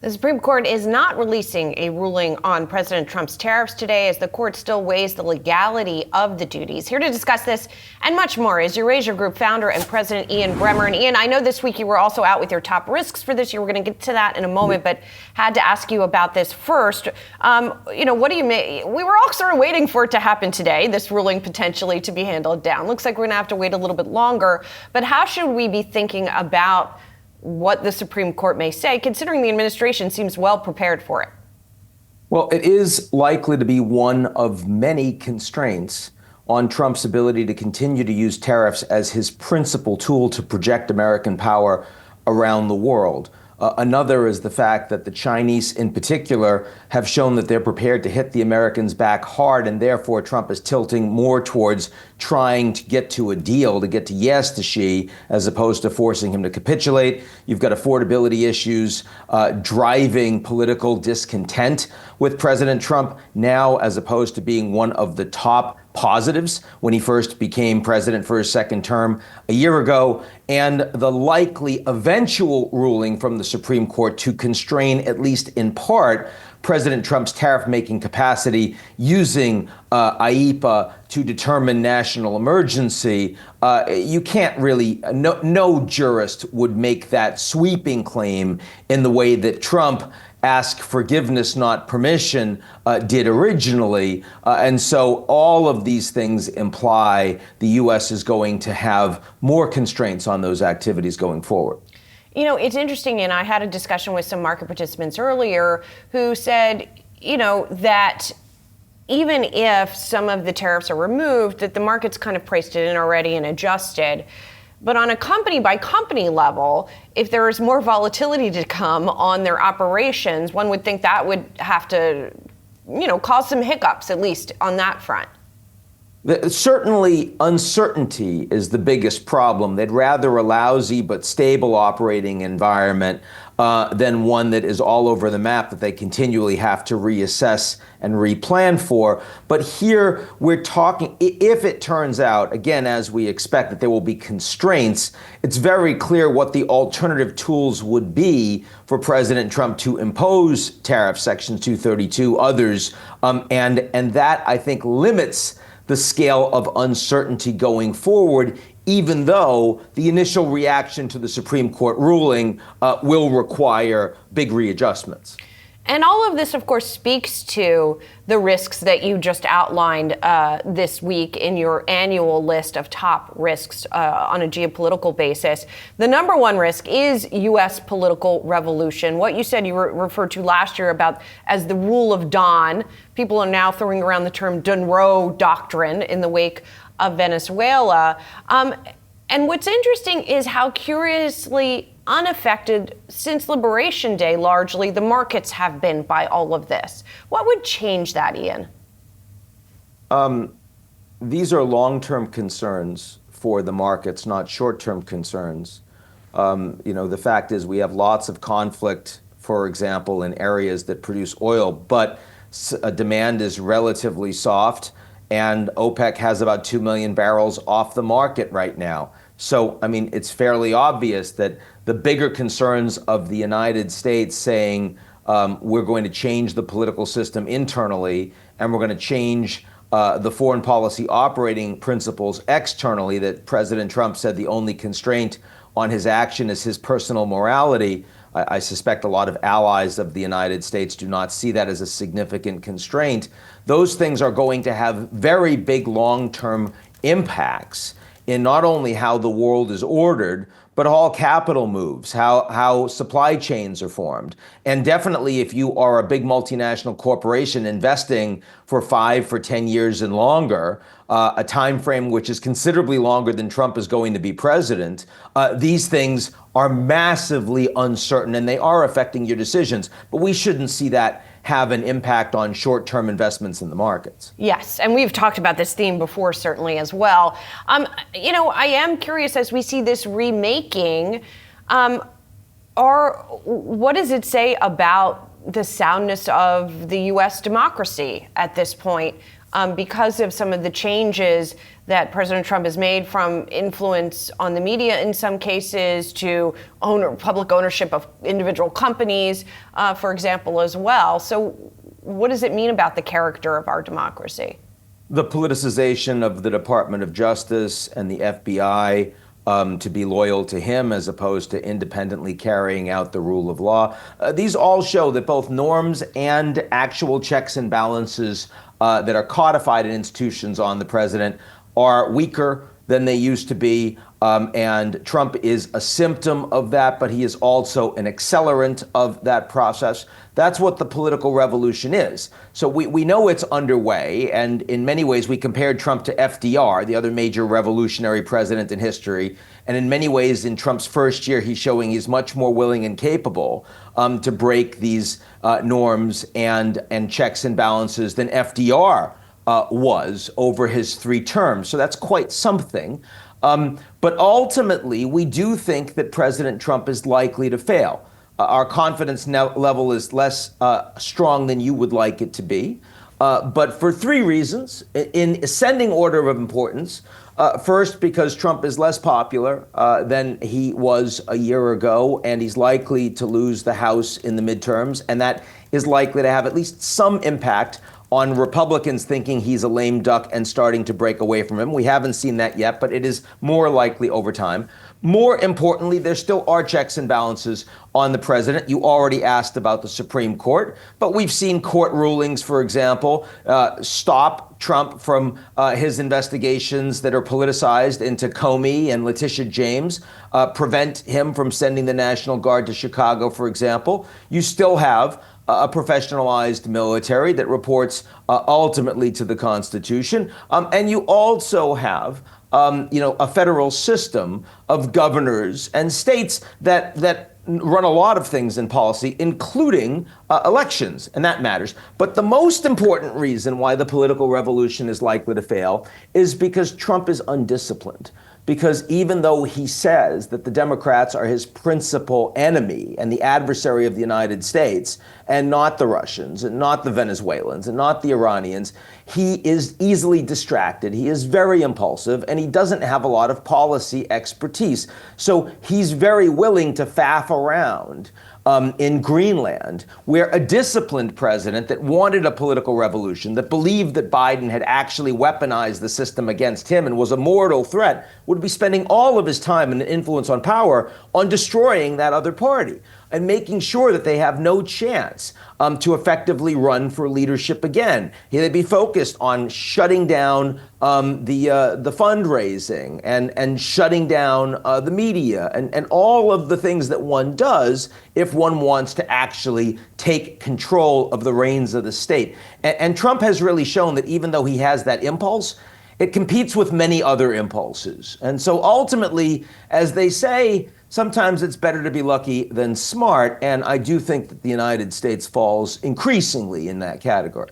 The Supreme Court is not releasing a ruling on President Trump's tariffs today as the court still weighs the legality of the duties. Here to discuss this and much more is Eurasia Group founder and president Ian Bremmer. And Ian, I know this week you were also out with your top risks for this year. We're going to get to that in a moment, but had to ask you about this first. What do you make? We were all sort of waiting for it to happen today, this ruling potentially to be handled down. Looks like we're going to have to wait a little bit longer. But how should we be thinking about what the Supreme Court may say, considering the administration seems well prepared for it? Well, it is likely to be one of many constraints on Trump's ability to continue to use tariffs as his principal tool to project American power around the world. Another is the fact that the Chinese in particular have shown that they're prepared to hit the Americans back hard, and therefore Trump is tilting more towards trying to get to a deal, to get to yes to Xi, as opposed to forcing him to capitulate. You've got affordability issues driving political discontent with President Trump now, as opposed to being one of the top positives when he first became president for his second term a year ago, and the likely eventual ruling from the Supreme Court to constrain, at least in part, President Trump's tariff-making capacity using IEEPA to determine national emergency. You can't really, no jurist would make that sweeping claim in the way that Trump ask forgiveness, not permission, did originally. And so all of these things imply the U.S. is going to have more constraints on those activities going forward. You know, it's interesting, and I had a discussion with some market participants earlier who said, that even if some of the tariffs are removed, that the market's kind of priced it in already and adjusted. But on a company by company level, if there is more volatility to come on their operations, one would think that would have to, cause some hiccups, at least on that front. Certainly, uncertainty is the biggest problem. They'd rather a lousy but stable operating environment than one that is all over the map that they continually have to reassess and replan for. But here we're talking, if it turns out, again, as we expect, that there will be constraints, it's very clear what the alternative tools would be for President Trump to impose tariffs, Section 232, others. And that, I think, limits the scale of uncertainty going forward, even though the initial reaction to the Supreme Court ruling will require big readjustments. And all of this, of course, speaks to the risks that you just outlined this week in your annual list of top risks on a geopolitical basis. The number one risk is U.S. political revolution. What you said you referred to last year about as the rule of Don. People are now throwing around the term Monroe Doctrine in the wake of Venezuela. And what's interesting is how curiously unaffected since Liberation Day, largely, the markets have been by all of this. What would change that, Ian? These are long-term concerns for the markets, not short-term concerns. The fact is we have lots of conflict, for example, in areas that produce oil, but demand is relatively soft, and OPEC has about 2 million barrels off the market right now. So, it's fairly obvious that the bigger concerns of the United States saying we're going to change the political system internally and we're going to change the foreign policy operating principles externally, that President Trump said the only constraint on his action is his personal morality. I suspect a lot of allies of the United States do not see that as a significant constraint. Those things are going to have very big long-term impacts in not only how the world is ordered, but all capital moves, how supply chains are formed. And definitely if you are a big multinational corporation investing for 10 years and longer, a time frame which is considerably longer than Trump is going to be president, these things are massively uncertain and they are affecting your decisions. But we shouldn't see that have an impact on short-term investments in the markets. Yes, and we've talked about this theme before, certainly, as well. I am curious, as we see this remaking, what does it say about the soundness of the U.S. democracy at this point? because of some of the changes that President Trump has made, from influence on the media in some cases to public ownership of individual companies, for example, as well. So what does it mean about the character of our democracy? The politicization of the Department of Justice and the FBI, to be loyal to him as opposed to independently carrying out the rule of law. These all show that both norms and actual checks and balances that are codified in institutions on the president are weaker than they used to be. And Trump is a symptom of that, but he is also an accelerant of that process. That's what the political revolution is. So we know it's underway. And in many ways, we compared Trump to FDR, the other major revolutionary president in history. And in many ways, in Trump's first year, he's showing he's much more willing and capable to break these norms and checks and balances than FDR was over his 3 terms. So that's quite something. But ultimately, we do think that President Trump is likely to fail. Our confidence level is less strong than you would like it to be. But for 3 reasons, in ascending order of importance. First, because Trump is less popular than he was a year ago, and he's likely to lose the House in the midterms. And that is likely to have at least some impact on Republicans thinking he's a lame duck and starting to break away from him. We haven't seen that yet, but it is more likely over time. More importantly, there still are checks and balances on the president. You already asked about the Supreme Court, but we've seen court rulings, for example, stop Trump from his investigations that are politicized into Comey and Letitia James, prevent him from sending the National Guard to Chicago, for example. You still have a professionalized military that reports ultimately to the Constitution. And you also have a federal system of governors and states that run a lot of things in policy, including elections, and that matters. But the most important reason why the political revolution is likely to fail is because Trump is undisciplined. Because even though he says that the Democrats are his principal enemy and the adversary of the United States, and not the Russians, and not the Venezuelans, and not the Iranians, he is easily distracted. He is very impulsive, and he doesn't have a lot of policy expertise. So he's very willing to faff around in Greenland, where a disciplined president that wanted a political revolution, that believed that Biden had actually weaponized the system against him and was a mortal threat, would be spending all of his time and influence on power on destroying that other party and making sure that they have no chance to effectively run for leadership again. They'd be focused on shutting down the fundraising and shutting down the media and all of the things that one does if one wants to actually take control of the reins of the state. And Trump has really shown that even though he has that impulse, it competes with many other impulses. And so ultimately, as they say, sometimes it's better to be lucky than smart. And I do think that the United States falls increasingly in that category.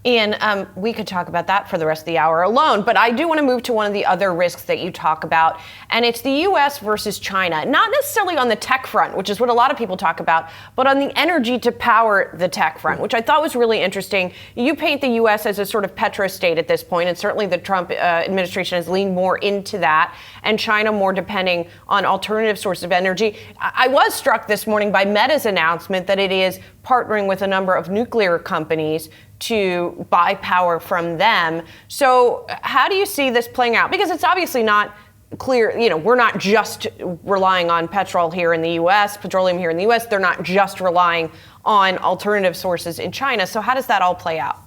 Ian, we could talk about that for the rest of the hour alone, but I do want to move to one of the other risks that you talk about, and it's the U.S. versus China, not necessarily on the tech front, which is what a lot of people talk about, but on the energy to power the tech front, which I thought was really interesting. You paint the U.S. as a sort of petrostate at this point, and certainly the Trump administration has leaned more into that, and China more depending on alternative sources of energy. I was struck this morning by Meta's announcement that it is partnering with a number of nuclear companies to buy power from them. So how do you see this playing out? Because it's obviously not clear, we're not just relying on petrol here in the U.S., petroleum here in the U.S. They're not just relying on alternative sources in China. So how does that all play out?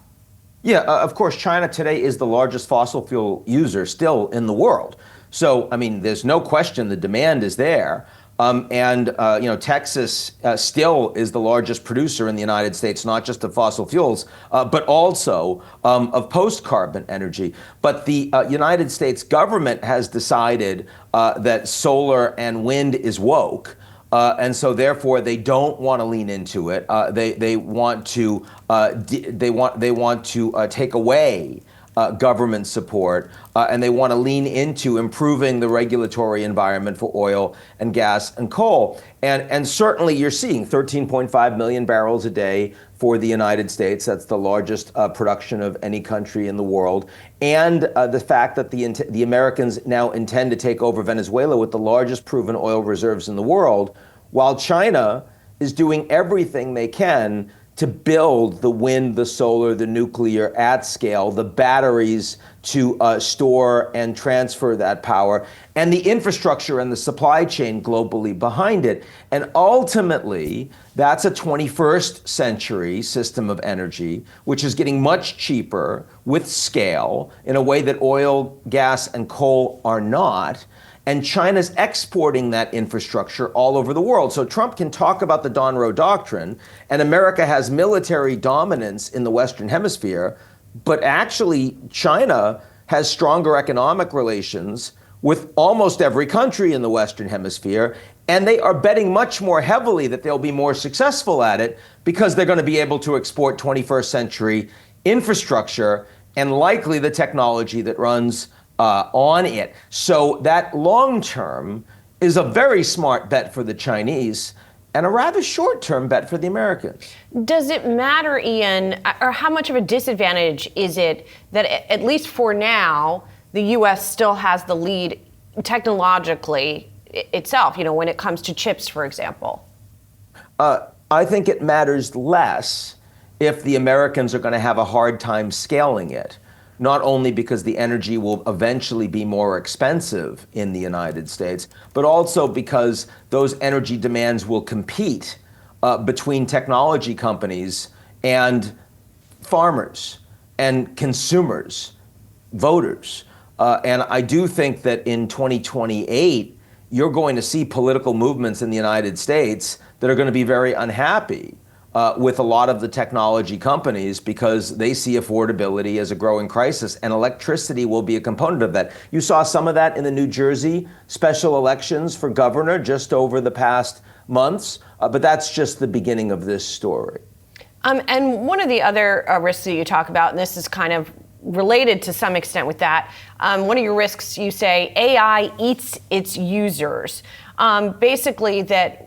Yeah, of course, China today is the largest fossil fuel user still in the world. So, there's no question the demand is there. Texas still is the largest producer in the United States, not just of fossil fuels, but also of post-carbon energy. But the United States government has decided that solar and wind is woke. And so, therefore, they don't want to lean into it. They want to take away government support, and they want to lean into improving the regulatory environment for oil and gas and coal. And certainly you're seeing 13.5 million barrels a day for the United States. That's the largest production of any country in the world. And the fact that the Americans now intend to take over Venezuela with the largest proven oil reserves in the world, while China is doing everything they can to build the wind, the solar, the nuclear at scale, the batteries to store and transfer that power, and the infrastructure and the supply chain globally behind it. And ultimately, that's a 21st century system of energy, which is getting much cheaper with scale in a way that oil, gas, and coal are not. And China's exporting that infrastructure all over the world. So Trump can talk about the Monroe Doctrine, and America has military dominance in the Western Hemisphere, but actually China has stronger economic relations with almost every country in the Western Hemisphere, and they are betting much more heavily that they'll be more successful at it because they're going to be able to export 21st century infrastructure and likely the technology that runs on it. So that long term is a very smart bet for the Chinese and a rather short term bet for the Americans. Does it matter, Ian, or how much of a disadvantage is it that at least for now, the U.S. still has the lead technologically itself, when it comes to chips, for example? I think it matters less if the Americans are going to have a hard time scaling it. Not only because the energy will eventually be more expensive in the United States, but also because those energy demands will compete between technology companies and farmers and consumers, voters. And I do think that in 2028, you're going to see political movements in the United States that are going to be very unhappy with a lot of the technology companies because they see affordability as a growing crisis, and electricity will be a component of that. You saw some of that in the New Jersey special elections for governor just over the past months, but that's just the beginning of this story. And one of the other risks that you talk about, and this is kind of related to some extent with that, one of your risks, you say AI eats its users. Basically that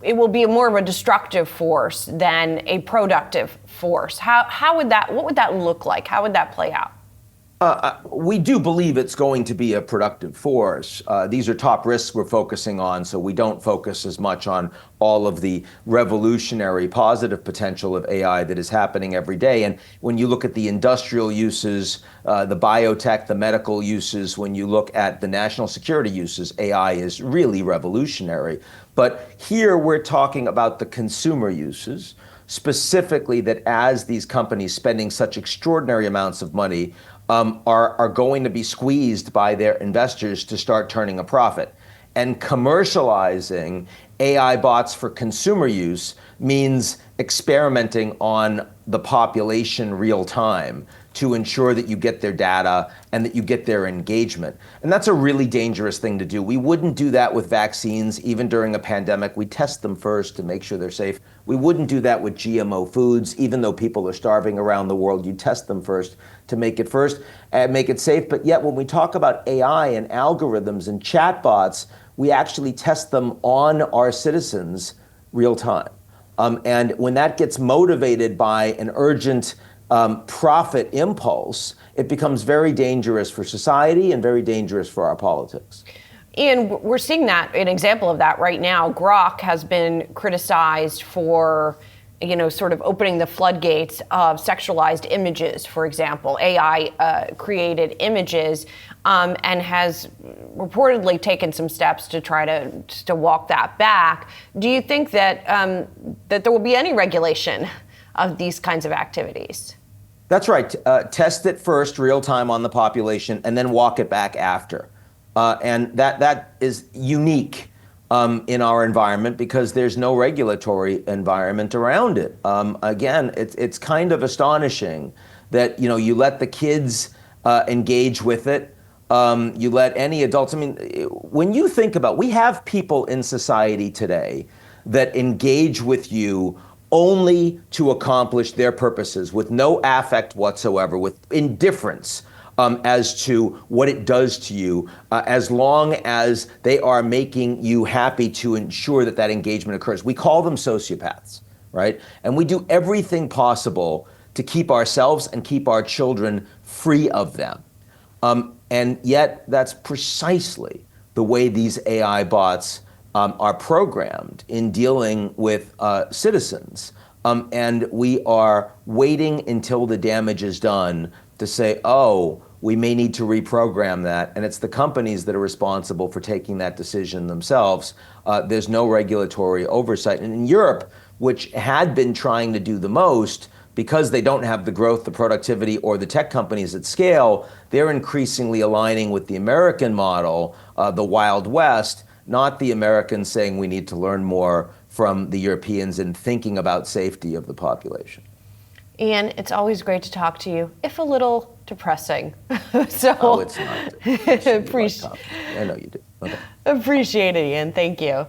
it will be more of a destructive force than a productive force. What would that look like? How would that play out? We do believe it's going to be a productive force. These are top risks we're focusing on, so we don't focus as much on all of the revolutionary positive potential of AI that is happening every day. And when you look at the industrial uses, the biotech, the medical uses, when you look at the national security uses, AI is really revolutionary. But here we're talking about the consumer uses, specifically that as these companies spending such extraordinary amounts of money are going to be squeezed by their investors to start turning a profit. And commercializing AI bots for consumer use means experimenting on the population real time to ensure that you get their data and that you get their engagement. And that's a really dangerous thing to do. We wouldn't do that with vaccines, even during a pandemic. We test them first to make sure they're safe. We wouldn't do that with GMO foods, even though people are starving around the world. You test them first to make it safe. But yet when we talk about AI and algorithms and chatbots, we actually test them on our citizens real time. And when that gets motivated by an urgent profit impulse, it becomes very dangerous for society and very dangerous for our politics. Ian, we're seeing an example of that right now. Grok has been criticized for, sort of opening the floodgates of sexualized images, for example, AI created images, and has reportedly taken some steps to try to walk that back. Do you think that that there will be any regulation of these kinds of activities? That's right. Test it first, real time on the population, and then walk it back after. And that is unique in our environment because there's no regulatory environment around it. Again, it's kind of astonishing that you let the kids engage with it. You let any adults. I mean, when you think about, we have people in society today that engage with you only to accomplish their purposes with no affect whatsoever, with indifference as to what it does to you, as long as they are making you happy to ensure that that engagement occurs. We call them sociopaths, right? And we do everything possible to keep ourselves and keep our children free of them. And yet that's precisely the way these AI bots are programmed in dealing with citizens. And we are waiting until the damage is done to say, oh, we may need to reprogram that. And it's the companies that are responsible for taking that decision themselves. There's no regulatory oversight. And in Europe, which had been trying to do the most, because they don't have the growth, the productivity, or the tech companies at scale, they're increasingly aligning with the American model, the Wild West, not the Americans saying we need to learn more from the Europeans in thinking about safety of the population. Ian, it's always great to talk to you, if a little depressing. So Oh, it's not. I know you do. Okay. Appreciate it, Ian. Thank you.